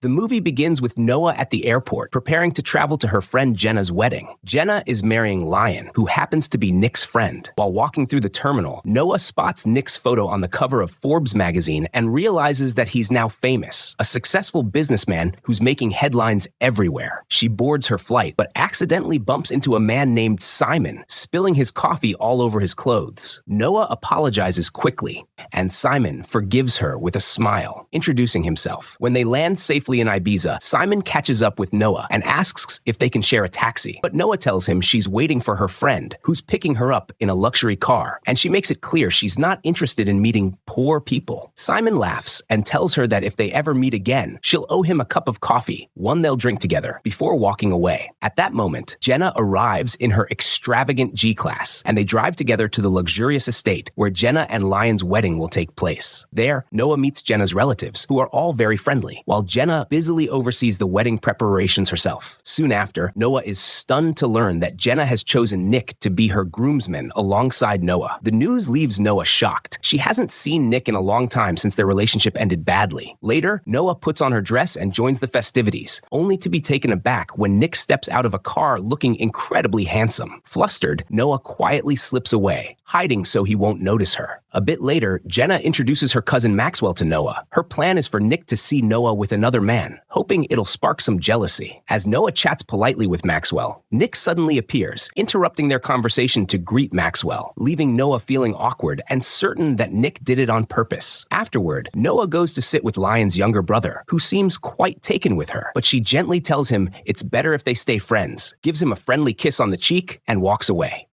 The movie begins with Noah at the airport, preparing to travel to her friend Jenna's wedding. Jenna is marrying Lion, who happens to be Nick's friend. While walking through the terminal, Noah spots Nick's photo on the cover of Forbes magazine and realizes that he's now famous, a successful businessman who's making headlines everywhere. She boards her flight, but accidentally bumps into a man named Simon, spilling his coffee all over his clothes. Noah apologizes quickly, and Simon forgives her with a smile, introducing himself. When they land safely in Ibiza, Simon catches up with Noah and asks if they can share a taxi. But Noah tells him she's waiting for her friend, who's picking her up in a luxury car, and she makes it clear she's not interested in meeting poor people. Simon laughs and tells her that if they ever meet again, she'll owe him a cup of coffee, one they'll drink together, before walking away. At that moment, Jenna arrives in her extravagant G-Class, and they drive together to the luxurious estate where Jenna and Lion's wedding will take place. There, Noah meets Jenna's relatives, who are all very friendly, while Jenna busily oversees the wedding preparations herself. Soon after, Noah is stunned to learn that Jenna has chosen Nick to be her groomsman alongside Noah. The news leaves Noah shocked. She hasn't seen Nick in a long time since their relationship ended badly. Later, Noah puts on her dress and joins the festivities, only to be taken aback when Nick steps out of a car looking incredibly handsome. Flustered, Noah quietly slips away, hiding so he won't notice her. A bit later, Jenna introduces her cousin Maxwell to Noah. Her plan is for Nick to see Noah with another man, hoping it'll spark some jealousy. As Noah chats politely with Maxwell, Nick suddenly appears, interrupting their conversation to greet Maxwell, leaving Noah feeling awkward and certain that Nick did it on purpose. Afterward, Noah goes to sit with Lion's younger brother, who seems quite taken with her, but she gently tells him it's better if they stay friends, gives him a friendly kiss on the cheek, and walks away.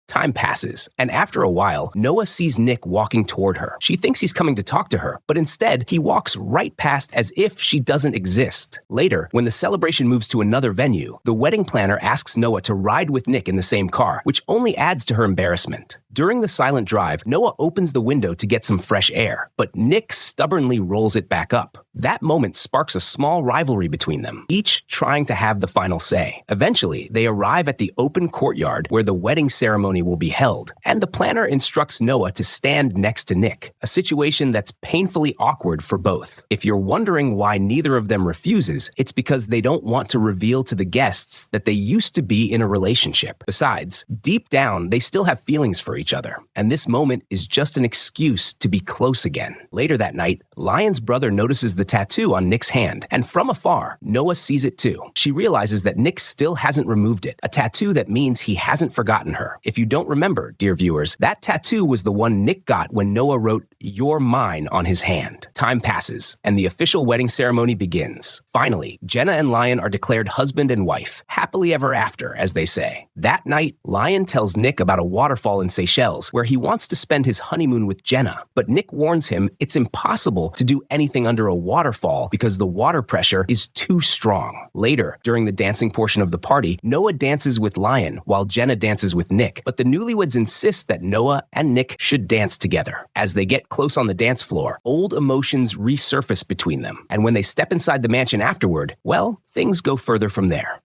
Time passes, and after a while, Noah sees Nick walking toward her. She thinks he's coming to talk to her, but instead, he walks right past as if she doesn't exist. Later, when the celebration moves to another venue, the wedding planner asks Noah to ride with Nick in the same car, which only adds to her embarrassment. During the silent drive, Noah opens the window to get some fresh air, but Nick stubbornly rolls it back up. That moment sparks a small rivalry between them, each trying to have the final say. Eventually, they arrive at the open courtyard where the wedding ceremony will be held, and the planner instructs Noah to stand next to Nick, a situation that's painfully awkward for both. If you're wondering why neither of them refuses, it's because they don't want to reveal to the guests that they used to be in a relationship. Besides, deep down, they still have feelings for each other, and this moment is just an excuse to be close again. Later that night, Lion's brother notices the tattoo on Nick's hand, and from afar, Noah sees it too. She realizes that Nick still hasn't removed it, a tattoo that means he hasn't forgotten her. If you don't remember, dear viewers, that tattoo was the one Nick got when Noah wrote "You're mine" on his hand. Time passes, and the official wedding ceremony begins. Finally, Jenna and Lion are declared husband and wife, happily ever after, as they say. That night, Lion tells Nick about a waterfall in Seychelles where he wants to spend his honeymoon with Jenna, but Nick warns him it's impossible to do anything under a waterfall because the water pressure is too strong. Later, during the dancing portion of the party, Noah dances with Lion while Jenna dances with Nick, but the newlyweds insist that Noah and Nick should dance together. As they get close on the dance floor, old emotions resurface between them, and when they step inside the mansion afterward, well, things go further from there.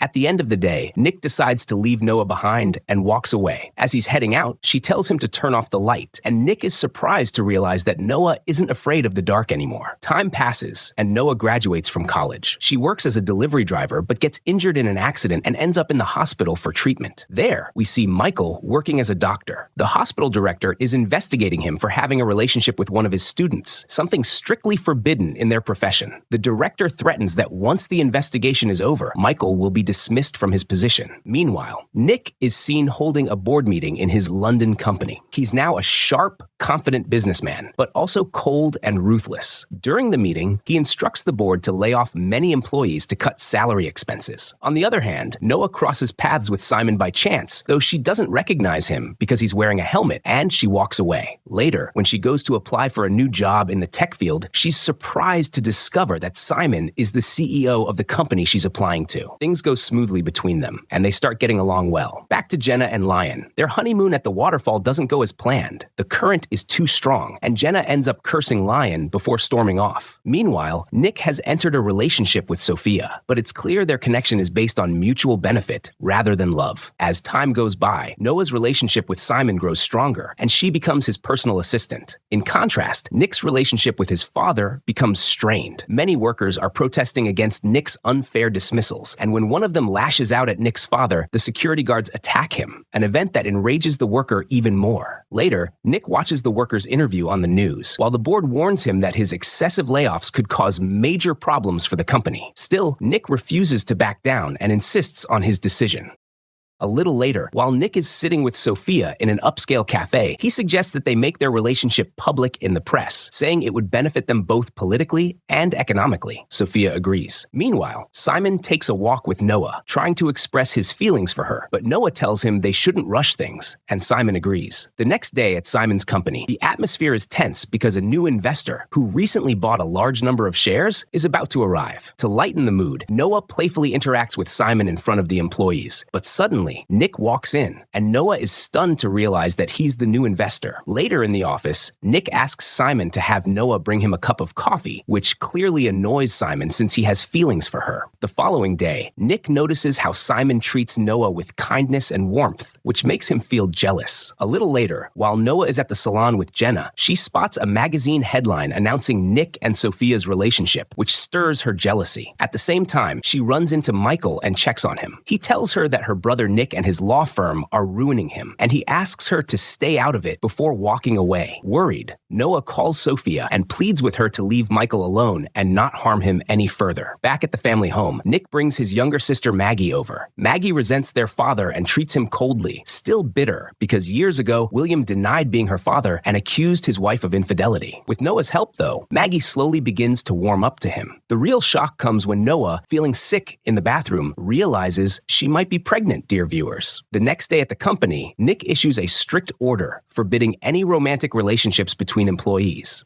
At the end of the day, Nick decides to leave Noah behind and walks away. As he's heading out, she tells him to turn off the light, and Nick is surprised to realize that Noah isn't afraid of the dark anymore. Time passes, and Noah graduates from college. She works as a delivery driver, but gets injured in an accident and ends up in the hospital for treatment. There, we see Michael working as a doctor. The hospital director is investigating him for having a relationship with one of his students, something strictly forbidden in their profession. The director threatens that once the investigation is over, Michael will be dismissed from his position. Meanwhile, Nick is seen holding a board meeting in his London company. He's now a sharp, confident businessman, but also cold and ruthless. During the meeting, he instructs the board to lay off many employees to cut salary expenses. On the other hand, Noah crosses paths with Simon by chance, though she doesn't recognize him because he's wearing a helmet, and she walks away. Later, when she goes to apply for a new job in the tech field, she's surprised to discover that Simon is the CEO of the company she's applying to. Things go smoothly between them, and they start getting along well. Back to Jenna and Lion. Their honeymoon at the waterfall doesn't go as planned. The current is too strong, and Jenna ends up cursing Lion before storming off. Meanwhile, Nick has entered a relationship with Sophia, but it's clear their connection is based on mutual benefit rather than love. As time goes by, Noah's relationship with Simon grows stronger, and she becomes his personal assistant. In contrast, Nick's relationship with his father becomes strained. Many workers are protesting against Nick's unfair dismissals, and when one of them lashes out at Nick's father, the security guards attack him, an event that enrages the worker even more. Later, Nick watches the worker's interview on the news, while the board warns him that his excessive layoffs could cause major problems for the company. Still, Nick refuses to back down and insists on his decision. A little later, while Nick is sitting with Sophia in an upscale cafe, he suggests that they make their relationship public in the press, saying it would benefit them both politically and economically. Sophia agrees. Meanwhile, Simon takes a walk with Noah, trying to express his feelings for her, but Noah tells him they shouldn't rush things, and Simon agrees. The next day at Simon's company, the atmosphere is tense because a new investor, who recently bought a large number of shares, is about to arrive. To lighten the mood, Noah playfully interacts with Simon in front of the employees, but suddenly, Nick walks in, and Noah is stunned to realize that he's the new investor. Later in the office, Nick asks Simon to have Noah bring him a cup of coffee, which clearly annoys Simon since he has feelings for her. The following day, Nick notices how Simon treats Noah with kindness and warmth, which makes him feel jealous. A little later, while Noah is at the salon with Jenna, she spots a magazine headline announcing Nick and Sophia's relationship, which stirs her jealousy. At the same time, she runs into Michael and checks on him. He tells her that her brother Nick and his law firm are ruining him, and he asks her to stay out of it before walking away. Worried, Noah calls Sophia and pleads with her to leave Michael alone and not harm him any further. Back at the family home, Nick brings his younger sister Maggie over. Maggie resents their father and treats him coldly, still bitter because years ago, William denied being her father and accused his wife of infidelity. With Noah's help, though, Maggie slowly begins to warm up to him. The real shock comes when Noah, feeling sick in the bathroom, realizes she might be pregnant, dear viewers. The next day at the company, Nick issues a strict order forbidding any romantic relationships between employees.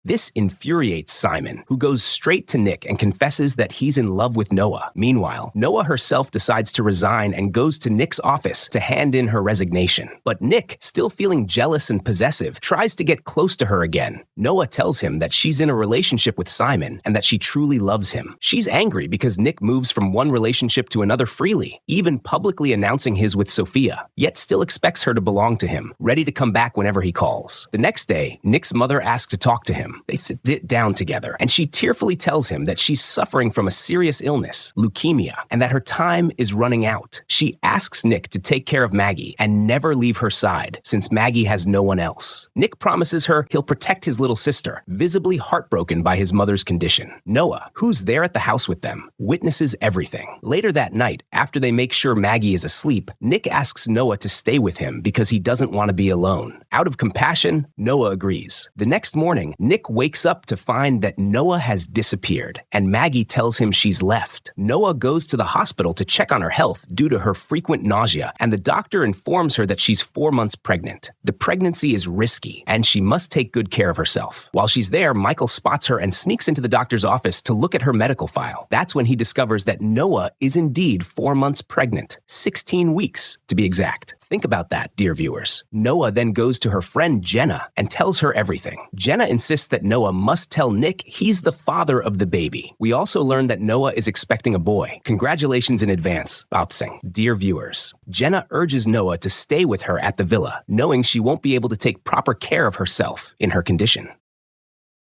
This infuriates Simon, who goes straight to Nick and confesses that he's in love with Noah. Meanwhile, Noah herself decides to resign and goes to Nick's office to hand in her resignation. But Nick, still feeling jealous and possessive, tries to get close to her again. Noah tells him that she's in a relationship with Simon and that she truly loves him. She's angry because Nick moves from one relationship to another freely, even publicly announcing his with Sophia, yet still expects her to belong to him, ready to come back whenever he calls. The next day, Nick's mother asks to talk to him. They sit down together, and she tearfully tells him that she's suffering from a serious illness, leukemia, and that her time is running out. She asks Nick to take care of Maggie and never leave her side, since Maggie has no one else. Nick promises her he'll protect his little sister, visibly heartbroken by his mother's condition. Noah, who's there at the house with them, witnesses everything. Later that night, after they make sure Maggie is asleep, Nick asks Noah to stay with him because he doesn't want to be alone. Out of compassion, Noah agrees. The next morning, Nick wakes up to find that Noah has disappeared, and Maggie tells him she's left. Noah goes to the hospital to check on her health due to her frequent nausea, and the doctor informs her that she's 4 months pregnant. The pregnancy is risky, and she must take good care of herself. While she's there, Michael spots her and sneaks into the doctor's office to look at her medical file. That's when he discovers that Noah is indeed 4 months pregnant, 16 weeks to be exact. Think about that, dear viewers. Noah then goes to her friend Jenna and tells her everything. Jenna insists that Noah must tell Nick he's the father of the baby. We also learn that Noah is expecting a boy. Congratulations in advance, Baotsing. Dear viewers, Jenna urges Noah to stay with her at the villa, knowing she won't be able to take proper care of herself in her condition.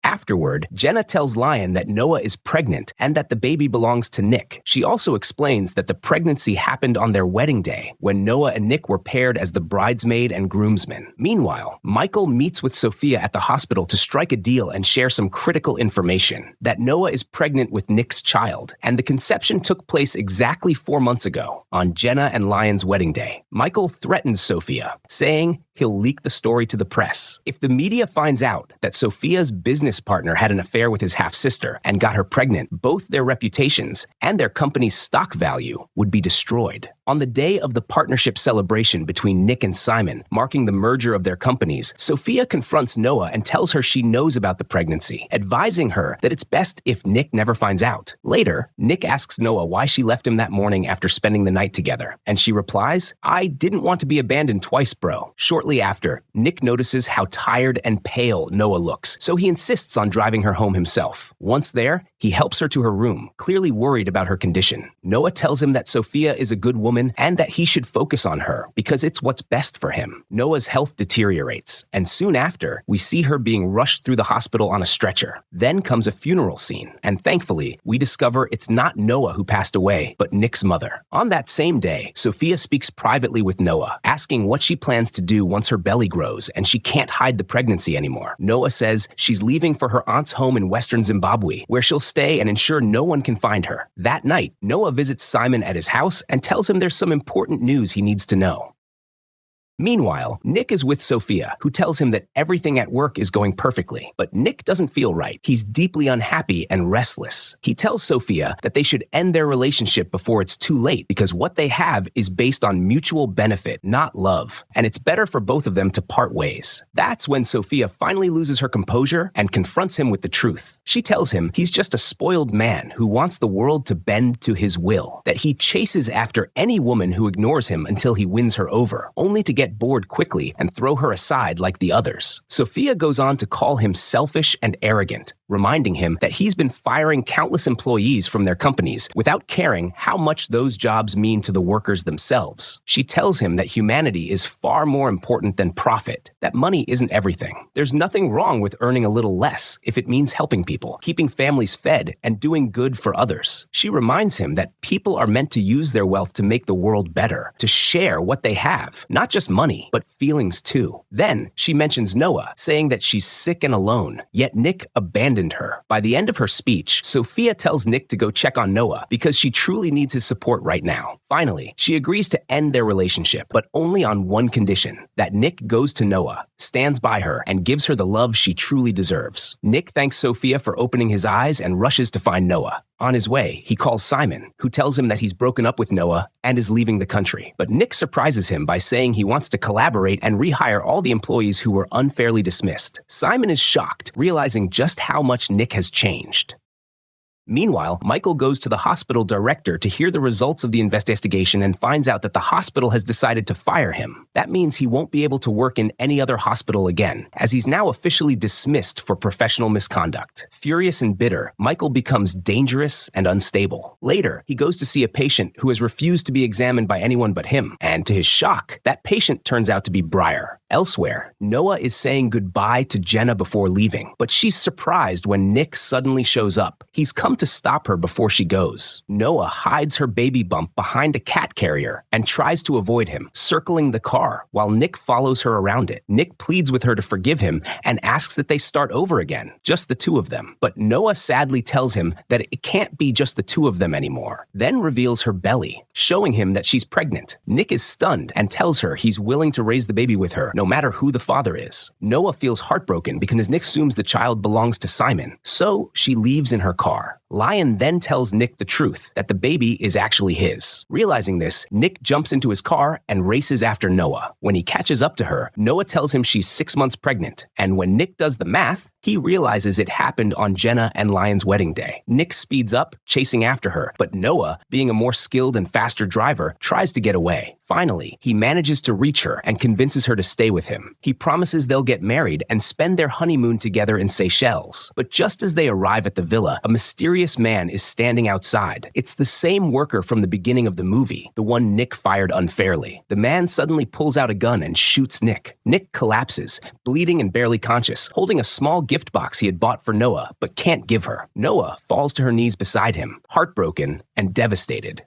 Afterward, Jenna tells Lion that Noah is pregnant and that the baby belongs to Nick. She also explains that the pregnancy happened on their wedding day, when Noah and Nick were paired as the bridesmaid and groomsmen. Meanwhile, Michael meets with Sophia at the hospital to strike a deal and share some critical information: that Noah is pregnant with Nick's child, and the conception took place exactly 4 months ago, on Jenna and Lion's wedding day. Michael threatens Sophia, saying he'll leak the story to the press. If the media finds out that Sophia's business partner had an affair with his half-sister and got her pregnant, both their reputations and their company's stock value would be destroyed. On the day of the partnership celebration between Nick and Simon, marking the merger of their companies, Sophia confronts Noah and tells her she knows about the pregnancy, advising her that it's best if Nick never finds out. Later, Nick asks Noah why she left him that morning after spending the night together, and she replies, "I didn't want to be abandoned twice, bro." Shortly after, Nick notices how tired and pale Noah looks, so he insists on driving her home himself. Once there, he helps her to her room, clearly worried about her condition. Noah tells him that Sophia is a good woman and that he should focus on her because it's what's best for him. Noah's health deteriorates, and soon after, we see her being rushed through the hospital on a stretcher. Then comes a funeral scene, and thankfully, we discover it's not Noah who passed away, but Nick's mother. On that same day, Sophia speaks privately with Noah, asking what she plans to do once her belly grows and she can't hide the pregnancy anymore. Noah says she's leaving for her aunt's home in western Zimbabwe, where she'll stay and ensure no one can find her. That night, Noah visits Simon at his house and tells him there's some important news he needs to know. Meanwhile, Nick is with Sophia, who tells him that everything at work is going perfectly. But Nick doesn't feel right. He's deeply unhappy and restless. He tells Sophia that they should end their relationship before it's too late because what they have is based on mutual benefit, not love. And it's better for both of them to part ways. That's when Sophia finally loses her composure and confronts him with the truth. She tells him he's just a spoiled man who wants the world to bend to his will, that he chases after any woman who ignores him until he wins her over, only to get bored quickly and throw her aside like the others. Sophia goes on to call him selfish and arrogant, reminding him that he's been firing countless employees from their companies without caring how much those jobs mean to the workers themselves. She tells him that humanity is far more important than profit, that money isn't everything. There's nothing wrong with earning a little less if it means helping people, keeping families fed, and doing good for others. She reminds him that people are meant to use their wealth to make the world better, to share what they have, not just money, but feelings too. Then she mentions Noah, saying that she's sick and alone, yet Nick abandoned her. By the end of her speech, Sophia tells Nick to go check on Noah because she truly needs his support right now. Finally, she agrees to end their relationship, but only on one condition, that Nick goes to Noah, stands by her, and gives her the love she truly deserves. Nick thanks Sophia for opening his eyes and rushes to find Noah. On his way, he calls Simon, who tells him that he's broken up with Noah and is leaving the country. But Nick surprises him by saying he wants to collaborate and rehire all the employees who were unfairly dismissed. Simon is shocked, realizing just how much Nick has changed. Meanwhile, Michael goes to the hospital director to hear the results of the investigation and finds out that the hospital has decided to fire him. That means he won't be able to work in any other hospital again, as he's now officially dismissed for professional misconduct. Furious and bitter, Michael becomes dangerous and unstable. Later, he goes to see a patient who has refused to be examined by anyone but him, and to his shock, that patient turns out to be Briar. Elsewhere, Noah is saying goodbye to Jenna before leaving, but she's surprised when Nick suddenly shows up. He's come to stop her before she goes. Noah hides her baby bump behind a cat carrier and tries to avoid him, circling the car, while Nick follows her around it. Nick pleads with her to forgive him and asks that they start over again, just the two of them. But Noah sadly tells him that it can't be just the two of them anymore, then reveals her belly, showing him that she's pregnant. Nick is stunned and tells her he's willing to raise the baby with her, no matter who the father is. Noah feels heartbroken because Nick assumes the child belongs to Simon, so she leaves in her car. Lion then tells Nick the truth, that the baby is actually his. Realizing this, Nick jumps into his car and races after Noah. When he catches up to her, Noah tells him she's 6 months pregnant, and when Nick does the math, he realizes it happened on Jenna and Lion's wedding day. Nick speeds up, chasing after her, but Noah, being a more skilled and faster driver, tries to get away. Finally, he manages to reach her and convinces her to stay with him. He promises they'll get married and spend their honeymoon together in Seychelles. But just as they arrive at the villa, a mysterious man is standing outside. It's the same worker from the beginning of the movie, the one Nick fired unfairly. The man suddenly pulls out a gun and shoots Nick. Nick collapses, bleeding and barely conscious, holding a small gift box he had bought for Noah, but can't give her. Noah falls to her knees beside him, heartbroken and devastated.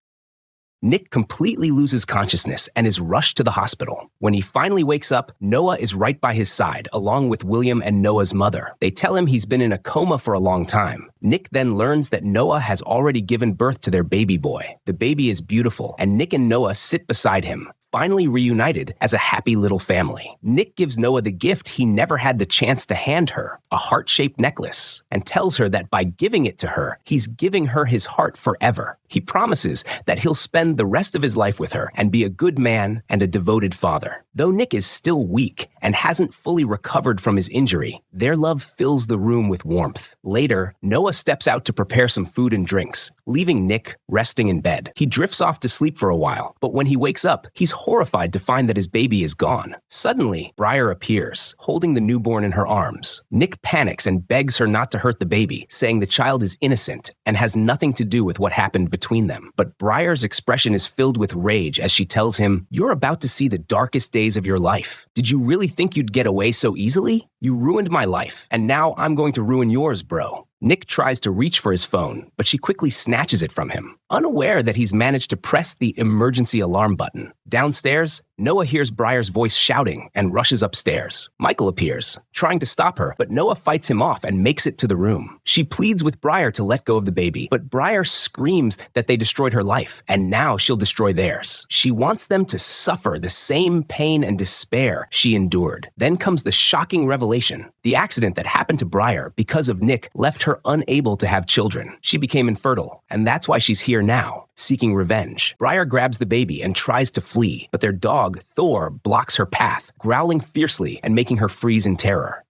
Nick completely loses consciousness and is rushed to the hospital. When he finally wakes up, Noah is right by his side, along with William and Noah's mother. They tell him he's been in a coma for a long time. Nick then learns that Noah has already given birth to their baby boy. The baby is beautiful, and Nick and Noah sit beside him, finally reunited as a happy little family. Nick gives Noah the gift he never had the chance to hand her, a heart-shaped necklace, and tells her that by giving it to her, he's giving her his heart forever. He promises that he'll spend the rest of his life with her and be a good man and a devoted father. Though Nick is still weak and hasn't fully recovered from his injury, their love fills the room with warmth. Later, Noah steps out to prepare some food and drinks, leaving Nick resting in bed. He drifts off to sleep for a while, but when he wakes up, he's horrified to find that his baby is gone. Suddenly, Briar appears, holding the newborn in her arms. Nick panics and begs her not to hurt the baby, saying the child is innocent and has nothing to do with what happened between them. But Briar's expression is filled with rage as she tells him, "You're about to see the darkest days of your life. Did you really think you'd get away so easily? You ruined my life, and now I'm going to ruin yours, bro." Nick tries to reach for his phone, but she quickly snatches it from him, unaware that he's managed to press the emergency alarm button. Downstairs, Noah hears Briar's voice shouting and rushes upstairs. Michael appears, trying to stop her, but Noah fights him off and makes it to the room. She pleads with Briar to let go of the baby, but Briar screams that they destroyed her life, and now she'll destroy theirs. She wants them to suffer the same pain and despair she endured. Then comes the shocking revelation. The accident that happened to Briar because of Nick left her unable to have children. She became infertile, and that's why she's here now, seeking revenge. Briar grabs the baby and tries to flee, but their dog, Thor, blocks her path, growling fiercely and making her freeze in terror.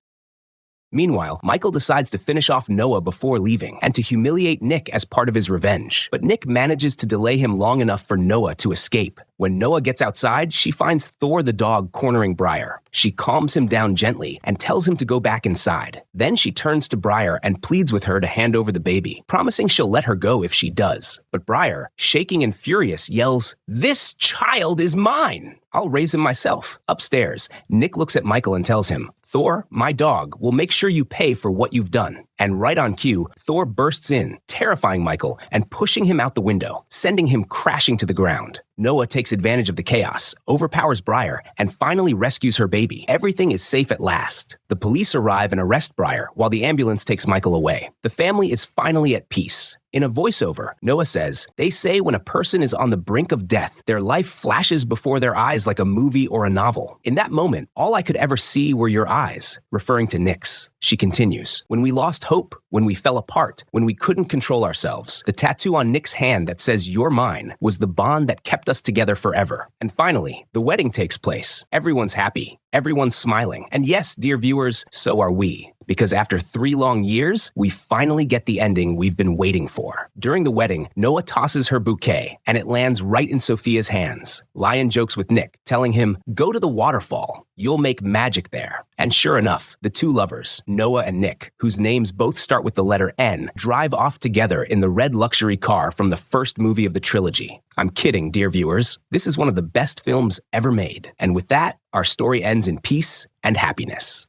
Meanwhile, Michael decides to finish off Noah before leaving and to humiliate Nick as part of his revenge. But Nick manages to delay him long enough for Noah to escape. When Noah gets outside, she finds Thor the dog cornering Briar. She calms him down gently and tells him to go back inside. Then she turns to Briar and pleads with her to hand over the baby, promising she'll let her go if she does. But Briar, shaking and furious, yells, "This child is mine! I'll raise him myself." Upstairs, Nick looks at Michael and tells him, "Thor, my dog, will make sure you pay for what you've done." And right on cue, Thor bursts in, terrifying Michael and pushing him out the window, sending him crashing to the ground. Noah takes advantage of the chaos, overpowers Briar, and finally rescues her baby. Everything is safe at last. The police arrive and arrest Briar while the ambulance takes Michael away. The family is finally at peace. In a voiceover, Noah says, "They say when a person is on the brink of death, their life flashes before their eyes like a movie or a novel. In that moment, all I could ever see were your eyes," referring to Nick's. She continues, "When we lost hope, when we fell apart, when we couldn't control ourselves, the tattoo on Nick's hand that says 'You're mine' was the bond that kept us together forever." And finally, the wedding takes place. Everyone's happy. Everyone's smiling. And yes, dear viewers, so are we. Because after 3 long years, we finally get the ending we've been waiting for. During the wedding, Noah tosses her bouquet, and it lands right in Sophia's hands. Lion jokes with Nick, telling him, "Go to the waterfall. You'll make magic there." And sure enough, the two lovers, Noah and Nick, whose names both start with the letter N, drive off together in the red luxury car from the first movie of the trilogy. I'm kidding, dear viewers. This is one of the best films ever made. And with that, our story ends in peace and happiness.